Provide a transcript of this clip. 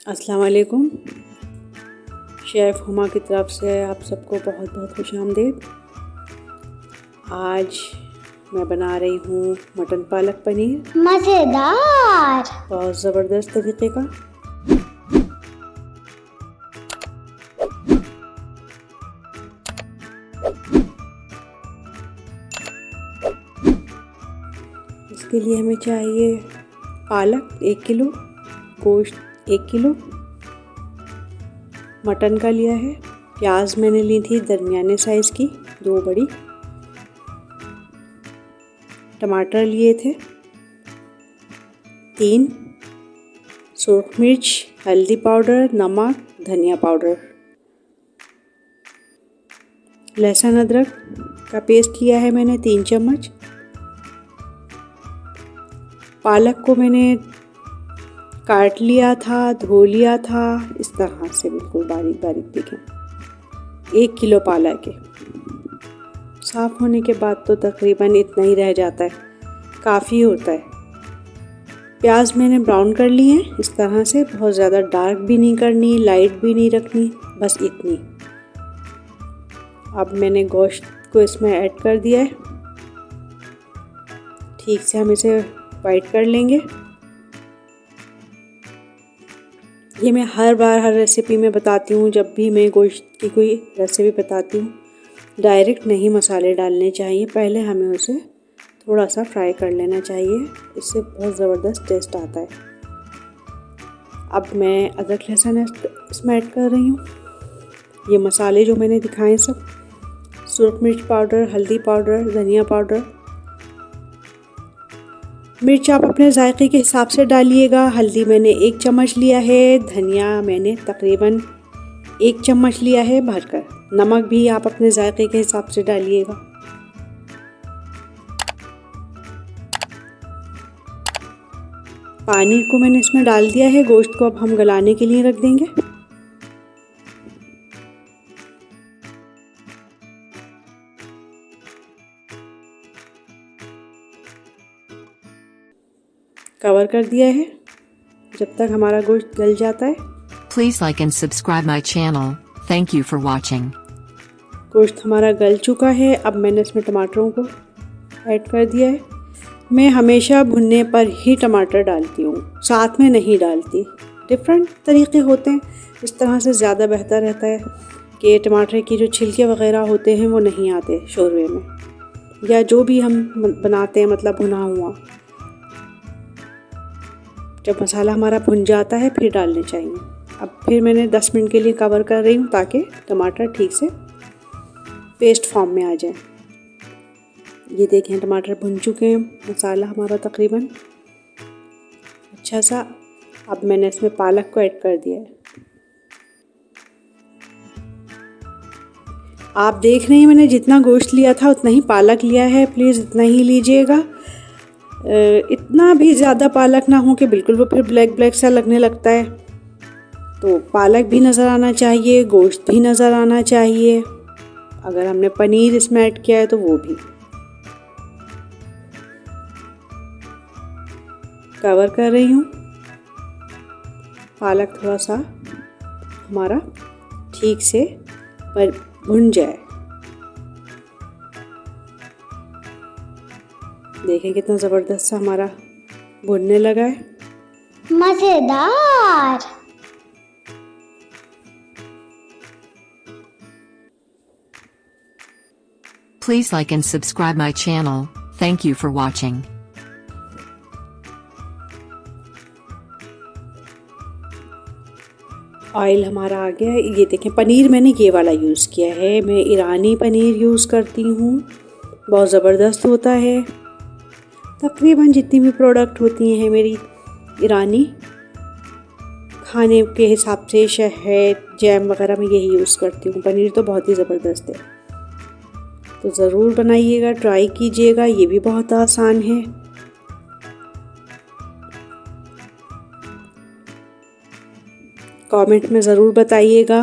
अस्सलाम वालेकुम। शेफ़ हुमा की तरफ से आप सबको बहुत बहुत खुशामदीद। आज मैं बना रही हूँ मटन पालक पनीर, मज़ेदार। बहुत ज़बरदस्त तरीके का। इसके लिए हमें चाहिए पालक 1 किलो, गोश्त 1 किलो, मटन का लिया है, प्याज मैंने ली थी दरमियाने साइज़ की 2 बड़ी, टमाटर लिए थे 3, सुर्ख मिर्च, हल्दी पाउडर, नमक, धनिया पाउडर, लहसुन अदरक का पेस्ट लिया है मैंने 3 चम्मच। पालक को मैंने काट लिया था, धो लिया था इस तरह से बिल्कुल बारीक बारीक। देखें 1 किलो पालक है। साफ़ होने के बाद तो तकरीबन इतना ही रह जाता है, काफ़ी होता है। प्याज मैंने ब्राउन कर लिए हैं इस तरह से, बहुत ज़्यादा डार्क भी नहीं करनी, लाइट भी नहीं रखनी, बस इतनी। अब मैंने गोश्त को इसमें ऐड कर दिया है। ठीक से हम इसे वाइट कर लेंगे। ये मैं हर बार हर रेसिपी में बताती हूँ, जब भी मैं गोश्त की कोई रेसिपी बताती हूँ, डायरेक्ट नहीं मसाले डालने चाहिए, पहले हमें उसे थोड़ा सा फ्राई कर लेना चाहिए, इससे बहुत ज़बरदस्त टेस्ट आता है। अब मैं अदरक लहसुन इसमें ऐड कर रही हूँ। ये मसाले जो मैंने दिखाए सब, सुर्ख मिर्च पाउडर, हल्दी पाउडर, धनिया पाउडर, मिर्च आप अपने जायके के हिसाब से डालिएगा। हल्दी मैंने 1 चम्मच लिया है, धनिया मैंने तकरीबन 1 चम्मच लिया है भरकर। नमक भी आप अपने जायके के हिसाब से डालिएगा। पानी को मैंने इसमें डाल दिया है, गोश्त को अब हम गलाने के लिए रख देंगे। कवर कर दिया है जब तक हमारा गोश्त गल जाता है। Please like and subscribe my channel. Thank you for watching. गोश्त हमारा गल चुका है। अब मैंने इसमें टमाटरों को ऐड कर दिया है। मैं हमेशा भुनने पर ही टमाटर डालती हूँ, साथ में नहीं डालती। डिफरेंट तरीके होते हैं, इस तरह से ज़्यादा बेहतर रहता है कि टमाटर की जो छिलके वगैरह होते हैं वो नहीं आते शोरबे में, या जो भी हम बनाते हैं मतलब भुना हुआ। जब मसाला हमारा भुन जाता है फिर डालने चाहिए। अब फिर मैंने 10 मिनट के लिए कवर कर रही हूँ ताकि टमाटर ठीक से पेस्ट फॉर्म में आ जाए। ये देखें टमाटर भुन चुके हैं, मसाला हमारा तकरीबन अच्छा सा। अब मैंने इसमें पालक को ऐड कर दिया है। आप देख रहे हैं मैंने जितना गोश्त लिया था उतना ही पालक लिया है, प्लीज़ इतना ही लीजिएगा। इतना भी ज़्यादा पालक ना हो कि बिल्कुल वो फिर ब्लैक ब्लैक सा लगने लगता है। तो पालक भी नज़र आना चाहिए, गोश्त भी नज़र आना चाहिए। अगर हमने पनीर इसमें ऐड किया है तो वो भी। कवर कर रही हूँ, पालक थोड़ा सा हमारा ठीक से भुन जाए। देखें कितना ज़बरदस्त सा हमारा भुनने लगा है। मज़ेदार। Please like and subscribe my channel. Thank you for watching. Oil हमारा आ गया है। ये देखें पनीर मैंने ये वाला यूज़ किया है, मैं ईरानी पनीर यूज़ करती हूँ, बहुत ज़बरदस्त होता है। तकरीबन जितनी भी प्रोडक्ट होती हैं मेरी ईरानी, खाने के हिसाब से शहद जैम वगैरह मैं यही यूज़ करती हूँ। पनीर तो बहुत ही ज़बरदस्त है, तो ज़रूर बनाइएगा, ट्राई कीजिएगा, ये भी बहुत आसान है। कमेंट में ज़रूर बताइएगा